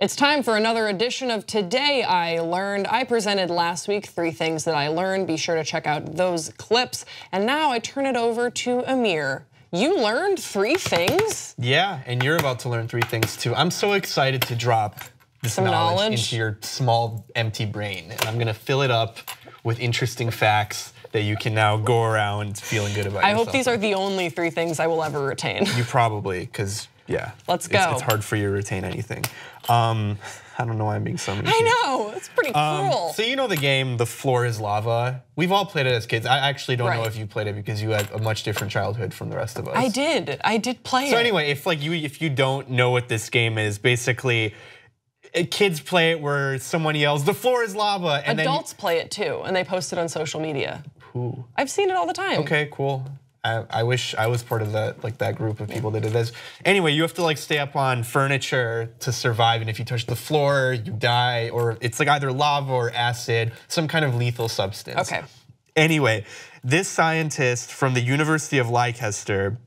It's time for another edition of Today I Learned. I presented last week 3 things that I learned. Be sure to check out those clips. And now I turn it over to Amir. You learned 3 things? Yeah, and you're about to learn 3 things too. I'm so excited to drop this knowledge into your small, empty brain. And I'm gonna fill it up with interesting facts that you can now go around feling good about yourself. I hope these are the only 3 things I will ever retain. You probably, because yeah. Let's go. It's hard for you to retain anything. I don't know why I'm being so mean. I know, it's pretty cruel. So you know the game, The Floor is Lava? We've all played it as kids. I actually don't know if you played it because you had a much different childhood from the rest of us. I did play it. So anyway, if you don't know what this game is, basically, kids play it where someone yells, "The floor is lava," and adults play it too, and they post it on social media. Who? I've seen it all the time. Okay, cool. I wish I was part of that group of people that did this. Anyway, you have to stay up on furniture to survive, and if you touch the floor, you die, or it's either lava or acid, some kind of lethal substance. Okay. Anyway, this scientist from the University of Leicester,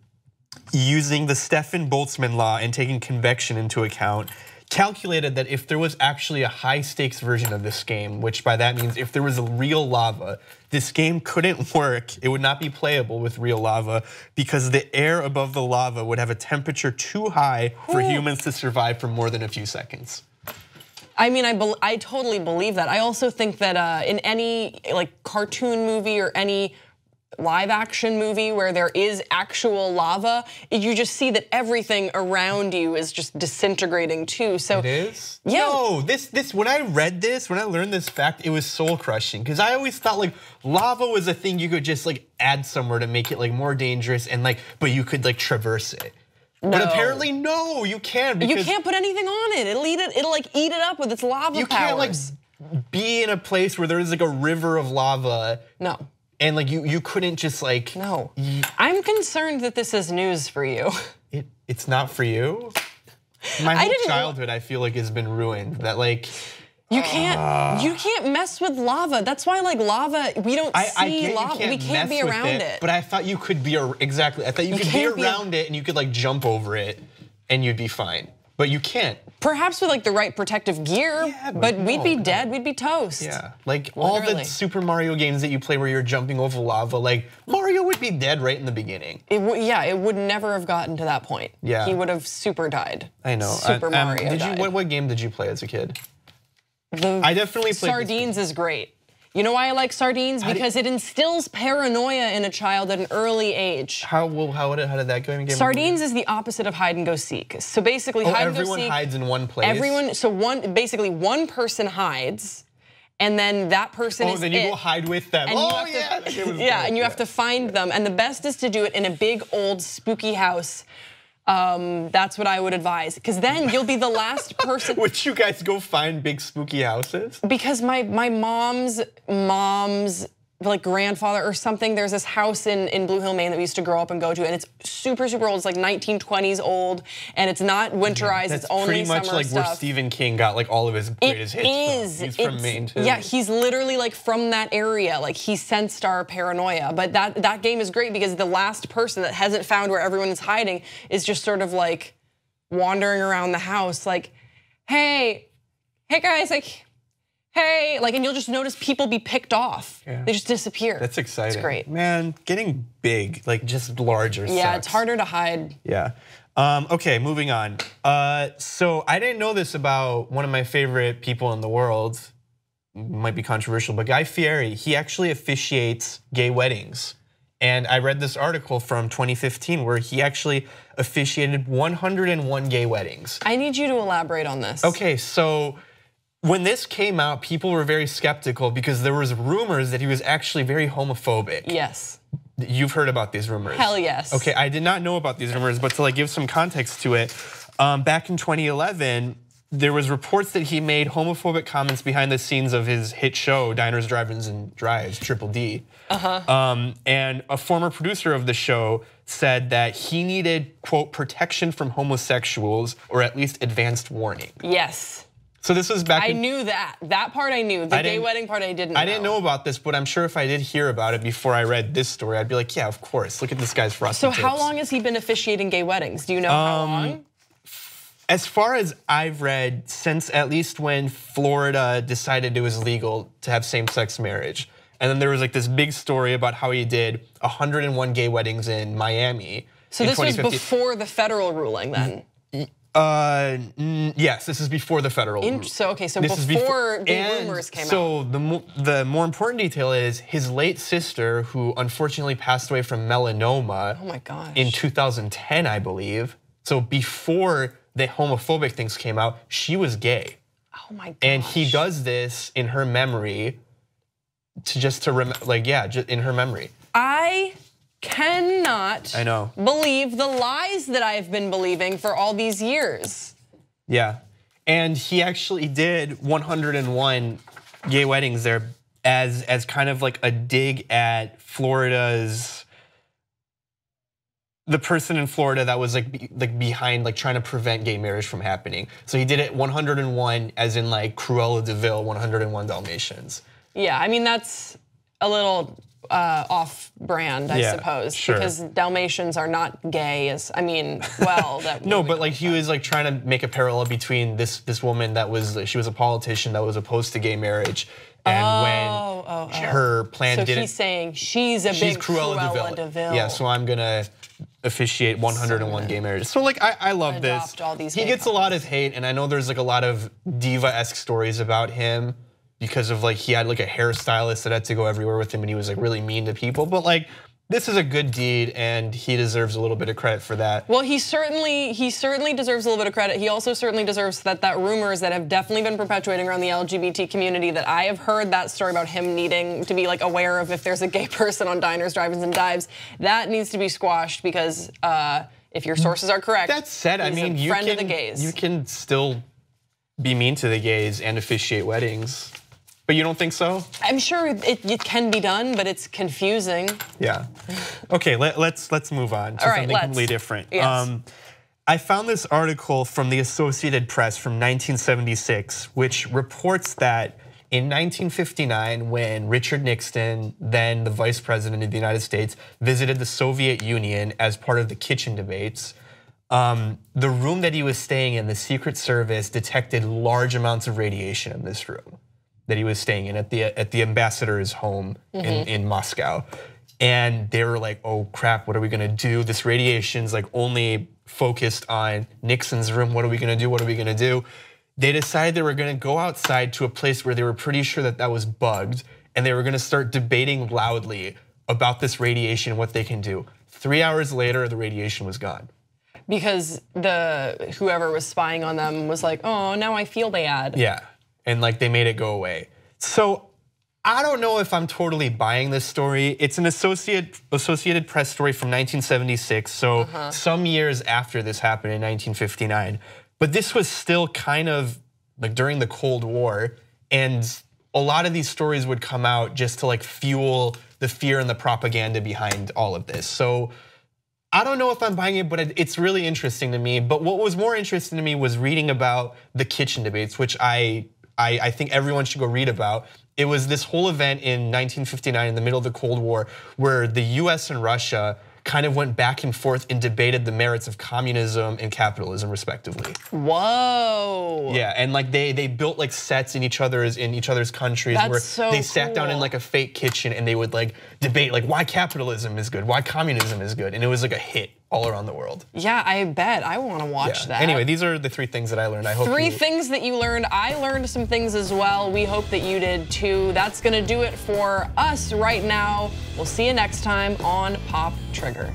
using the Stefan-Boltzmann law and taking convection into account, calculated that if there was actually a high stakes version of this game, which by that means if there was a real lava, this game couldn't work. It would not be playable with real lava because the air above the lava would have a temperature too high for humans to survive for more than a few seconds. I mean, I totally believe that. I also think that in any cartoon movie or any live action movie where there is actual lava, you just see that everything around you is just disintegrating too. So it is? Yeah. No, when I learned this fact, it was soul crushing because I always thought lava was a thing you could just add somewhere to make it more dangerous and but you could traverse it. No. But apparently no, you can't. You can't put anything on it. It'll eat it up with its lava powers. You can't be in a place where there is a river of lava. No. And you couldn't just No. I'm concerned that this is news for you. It's not for you? My whole childhood I feel has been ruined. That you can't mess with lava. That's why lava, we don't see lava. We can't be around it. But I thought you could be exactly. I thought you could be around it and you could jump over it and you'd be fine. But you can't. Perhaps with the right protective gear, yeah, but we'd be dead, we'd be toast. Yeah, all the Super Mario games that you play where you're jumping over lava, Mario would be dead right in the beginning. It would never have gotten to that point. Yeah. He would have super died. I know. Super Mario died. What game did you play as a kid? I definitely played Sardines is great. You know why I like Sardines? Because it instills paranoia in a child at an early age. How did that go in game? Sardines is the opposite of hide and go seek. So basically, hide and go seek. Everyone hides in one place. Basically one person hides, and then that person is then you go hide with them. And you have to find them. And the best is to do it in a big old spooky house. That's what I would advise, because then you'll be the last person. Would you guys go find big spooky houses? Because my mom's grandfather or something, there's this house in Blue Hill, Maine that we used to grow up and go to, and it's super, super old. It's 1920s old, and it's not winterized. It's only summer stuff. Pretty much where Stephen King got all of his greatest hits from. He's from Maine too. Yeah, he's literally from that area. He sensed our paranoia. But that game is great because the last person that hasn't found where everyone is hiding is just sort of wandering around the house, hey guys, hey, and you'll just notice people be picked off. Yeah. They just disappear. That's exciting. It's great. Man, getting big, just larger Yeah, sucks. It's harder to hide. Yeah. Okay, moving on. So I didn't know this about one of my favorite people in the world. Might be controversial, but Guy Fieri, he actually officiates gay weddings. And I read this article from 2015 where he actually officiated 101 gay weddings. I need you to elaborate on this. Okay, so when this came out, people were very skeptical because there was rumors that he was actually very homophobic. Yes. You've heard about these rumors? Hell yes. Okay, I did not know about these rumors, but to give some context to it, back in 2011, there was reports that he made homophobic comments behind the scenes of his hit show, Diners, Drive-Ins, and Drives, Triple D. And a former producer of the show said that he needed, quote, protection from homosexuals, or at least advanced warning. Yes. So this was back. I knew that. That part I knew. The gay wedding part I didn't know. I didn't know about this, but I'm sure if I did hear about it before I read this story, I'd be like, yeah, of course. Look at this guy's frosted tips. So how long has he been officiating gay weddings? Do you know how long? As far as I've read, since at least when Florida decided it was legal to have same-sex marriage, and then there was like this big story about how he did 101 gay weddings in Miami. So this was before the federal ruling then? Yes, this is before the federal ruling. So before the rumors came out. So the more important detail is his late sister, who unfortunately passed away from melanoma. Oh my gosh. In 2010, I believe. So before the homophobic things came out, she was gay. Oh my gosh. And he does this in her memory, just in her memory. I cannot believe the lies that I've been believing for all these years. Yeah, and he actually did 101 gay weddings there as kind of like a dig at Florida's, the person in Florida that was like behind like trying to prevent gay marriage from happening. So he did it 101 as in like Cruella de Vil, 101 Dalmatians. Yeah, I mean that's a little off-brand, I suppose, because Dalmatians are not gay. No, but like he was like trying to make a parallel between this woman she was a politician that was opposed to gay marriage, and when her plan didn't. So he's saying she's big Cruella de Vil. Yeah, so I'm gonna officiate 101 gay marriages. So like I love this. He gets a lot of hate, and I know there's like a lot of diva-esque stories about him, because of like he had like a hairstylist that had to go everywhere with him, and he was like really mean to people. But like this is a good deed, and he deserves a little bit of credit for that. Well, he certainly deserves a little bit of credit. He also certainly deserves that rumors that have definitely been perpetuating around the LGBT community, that I have heard that story about him needing to be like aware of if there's a gay person on diners, drive-ins, and dives. That needs to be squashed, because if your sources are correct, that said, I mean, you friend of the gays. You can still be mean to the gays and officiate weddings. But you don't think so? I'm sure it can be done, but it's confusing. Yeah. Okay, let's move on to something completely different. Yes. I found this article from the Associated Press from 1976, which reports that in 1959, when Richard Nixon, then the Vice President of the United States, visited the Soviet Union as part of the kitchen debates, the room that he was staying in, the Secret Service detected large amounts of radiation in this room that he was staying in at the ambassador's home in Moscow. And they were like, oh crap, what are we gonna do? This radiation's like only focused on Nixon's room. What are we gonna do? What are we gonna do? They decided they were gonna go outside to a place where they were pretty sure that was bugged, and they were gonna start debating loudly about this radiation and what they can do. 3 hours later, the radiation was gone. Because whoever was spying on them was like, oh, now I feel bad. Yeah. And like they made it go away. So I don't know if I'm totally buying this story. It's an Associated Press story from 1976, so some years after this happened in 1959. But this was still kind of like during the Cold War, and a lot of these stories would come out just to like fuel the fear and the propaganda behind all of this. So I don't know if I'm buying it, but it's really interesting to me. But what was more interesting to me was reading about the kitchen debates, which I think everyone should go read about. It was this whole event in 1959 in the middle of the Cold War where the US and Russia kind of went back and forth and debated the merits of communism and capitalism respectively. Whoa. Yeah, and like they built like sets in each other's countries. That's where so they sat down in like a fake kitchen and they would like debate like why capitalism is good, why communism is good, and it was like a hit all around the world. Yeah, I bet. I want to watch that. Anyway, these are the 3 things that I learned. I hope 3 things that you learned. I learned some things as well. We hope that you did too. That's gonna do it for us right now. We'll see you next time on Pop Trigger.